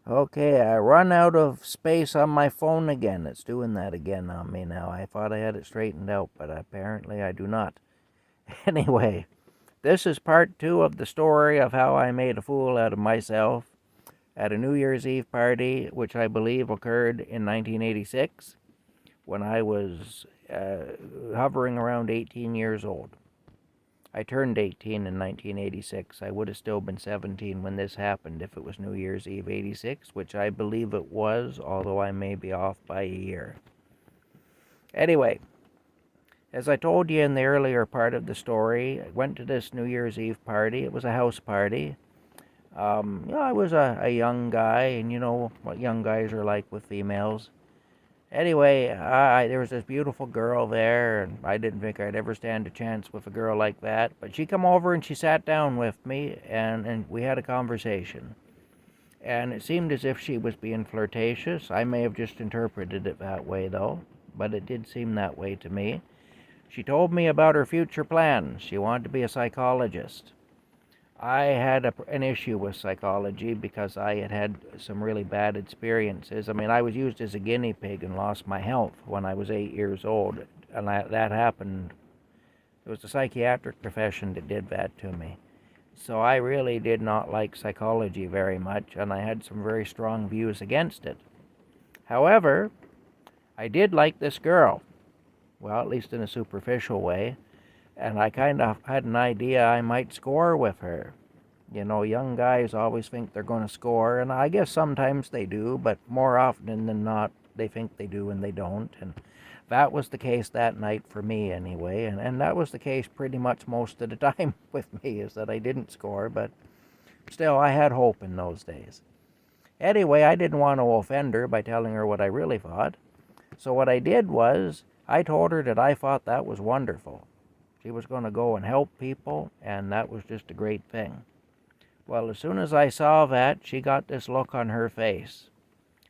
Okay, I run out of space on my phone again. It's doing that again on me now. I thought I had it straightened out, but apparently I do not. Anyway, this is part two of the story of how I made a fool out of myself at a New Year's Eve party, which I believe occurred in 1986 when I was hovering around 18 years old. I turned 18 in 1986. I would have still been 17 when this happened if it was New Year's Eve 86, which I believe it was, although I may be off by a year. Anyway, as I told you in the earlier part of the story, I went to this New Year's Eve party. It was a house party. I was a young guy, and you know what young guys are like with females. Anyway, there was this beautiful girl there, and I didn't think I'd ever stand a chance with a girl like that. But she come over and she sat down with me, and we had a conversation. And it seemed as if she was being flirtatious. I may have just interpreted it that way, though, but it did seem that way to me. She told me about her future plans. She wanted to be a psychologist. I had an issue with psychology because I had had some really bad experiences. I mean, I was used as a guinea pig and lost my health when I was 8 years old, and that happened. It was the psychiatric profession that did that to me. So I really did not like psychology very much, and I had some very strong views against it. However, I did like this girl, well, at least in a superficial way, and I kind of had an idea I might score with her. You know, young guys always think they're going to score, and I guess sometimes they do, but more often than not, they think they do and they don't. And that was the case that night for me, anyway. And that was the case pretty much most of the time with me, is that I didn't score, but still, I had hope in those days. Anyway, I didn't want to offend her by telling her what I really thought. So what I did was, I told her that I thought that was wonderful. She was going to go and help people, and that was just a great thing. Well, as soon as I saw that, she got this look on her face.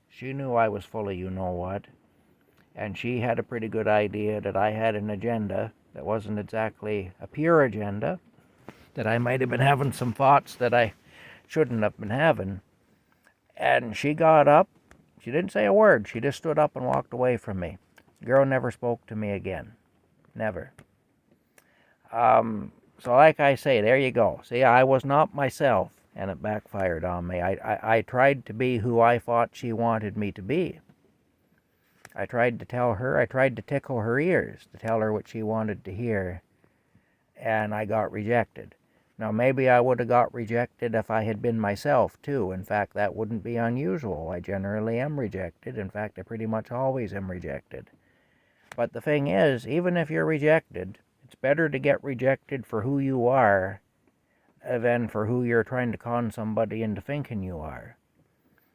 She knew I was full of you know what, and she had a pretty good idea that I had an agenda that wasn't exactly a pure agenda, that I might have been having some thoughts that I shouldn't have been having. And she got up. She didn't say a word. She just stood up and walked away from me. The girl never spoke to me again. Never. So like I say, there you go. See, I was not myself, and it backfired on me. I tried to be who I thought she wanted me to be. I tried to tell her, I tried to tickle her ears, to tell her what she wanted to hear, and I got rejected. Now, maybe I would have got rejected if I had been myself, too. In fact, that wouldn't be unusual. I generally am rejected. In fact, I pretty much always am rejected. But the thing is, even if you're rejected, it's better to get rejected for who you are than for who you're trying to con somebody into thinking you are.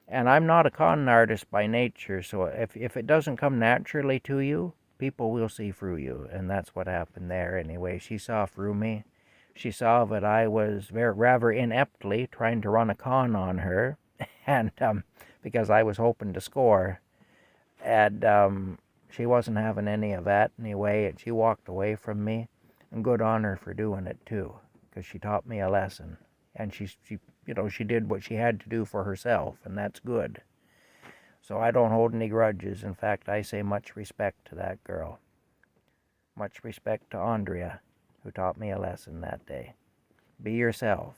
And I'm not a con artist by nature, so if it doesn't come naturally to you, people will see through you, and that's what happened there anyway. She saw through me. She saw that I was rather ineptly trying to run a con on her, and because I was hoping to score, and she wasn't having any of that anyway, and she walked away from me, and good on her for doing it too, because she taught me a lesson, and she did what she had to do for herself, and that's good. So I don't hold any grudges. In fact, I say much respect to that girl. Much respect to Andrea, who taught me a lesson that day. Be yourself.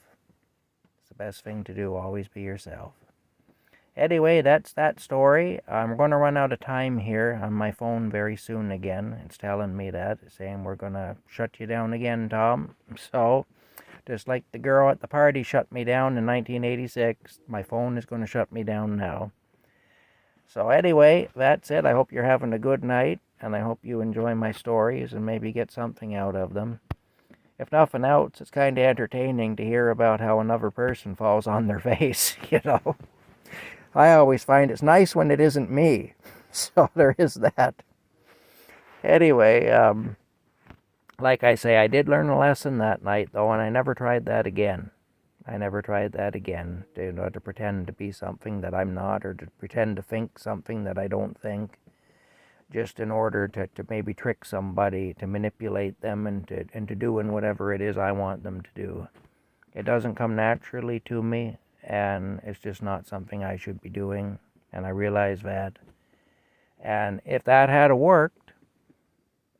It's the best thing to do. Always be yourself. Anyway, that's that story. I'm going to run out of time here on my phone very soon again. It's telling me that, saying we're going to shut you down again, Tom. So, just like the girl at the party shut me down in 1986, my phone is going to shut me down now. So anyway, that's it. I hope you're having a good night, and I hope you enjoy my stories and maybe get something out of them. If nothing else, it's kind of entertaining to hear about how another person falls on their face, you know. I always find it's nice when it isn't me. So there is that. Anyway, like I say, I did learn a lesson that night, though, and I never tried that again. I never tried that again, to pretend to be something that I'm not, or to pretend to think something that I don't think, just in order to maybe trick somebody, to manipulate them into doing whatever it is I want them to do. It doesn't come naturally to me, and it's just not something I should be doing, and I realize that. And if that had worked,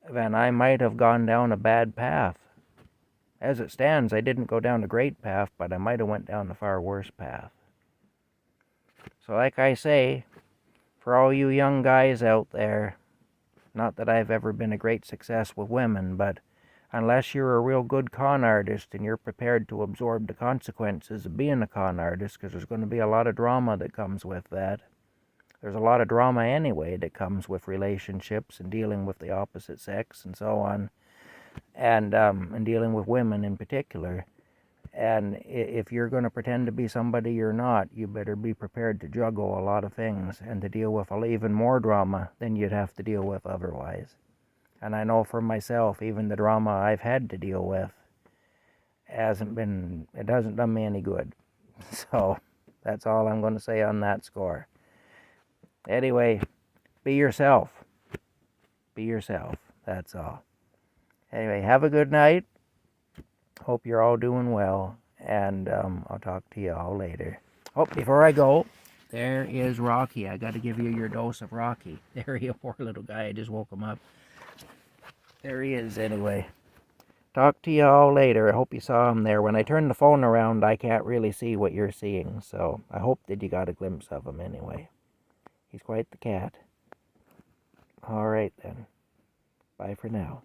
then I might have gone down a bad path. As it stands, I didn't go down a great path, but I might have went down a far worse path. So like I say, for all you young guys out there, not that I've ever been a great success with women, but unless you're a real good con artist and you're prepared to absorb the consequences of being a con artist, because there's going to be a lot of drama that comes with that. There's a lot of drama anyway that comes with relationships and dealing with the opposite sex and so on, and dealing with women in particular. And if you're going to pretend to be somebody you're not, you better be prepared to juggle a lot of things and to deal with even more drama than you'd have to deal with otherwise. And I know for myself, even the drama I've had to deal with it hasn't done me any good. So that's all I'm going to say on that score. Anyway, be yourself. Be yourself. That's all. Anyway, have a good night. Hope you're all doing well. And I'll talk to you all later. Oh, before I go, there is Rocky. I got to give you your dose of Rocky. There he is, poor little guy. I just woke him up. There he is anyway. Talk to you all later. I hope you saw him there. When I turn the phone around, I can't really see what you're seeing. So I hope that you got a glimpse of him anyway. He's quite the cat. All right then. Bye for now.